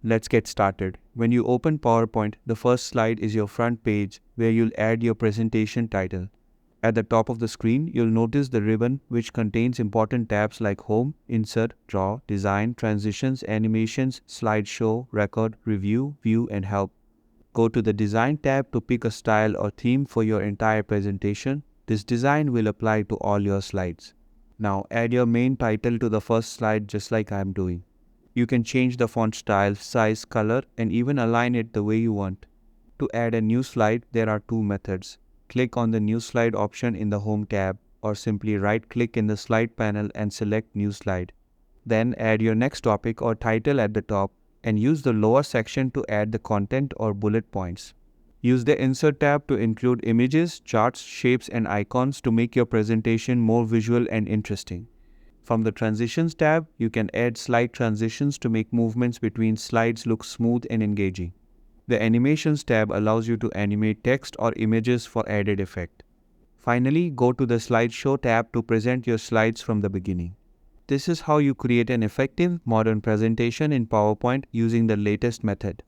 Let's get started. When you open PowerPoint, the first slide is your front page where you'll add your presentation title. At the top of the screen, you'll notice the ribbon which contains important tabs like Home, Insert, Draw, Design, Transitions, Animations, Slideshow, Record, Review, View, and Help. Go to the Design tab to pick a style or theme for your entire presentation. This design will apply to all your slides. Now add your main title to the first slide just like I am doing. You can change the font style, size, color, and even align it the way you want. To add a new slide, there are two methods. Click on the New Slide option in the Home tab, or simply right-click in the slide panel and select New Slide. Then add your next topic or title at the top and use the lower section to add the content or bullet points. Use the Insert tab to include images, charts, shapes, and icons to make your presentation more visual and interesting. From the Transitions tab, you can add slide transitions to make movements between slides look smooth and engaging. The Animations tab allows you to animate text or images for added effect. Finally, go to the Slideshow tab to present your slides from the beginning. This is how you create an effective, modern presentation in PowerPoint using the latest method.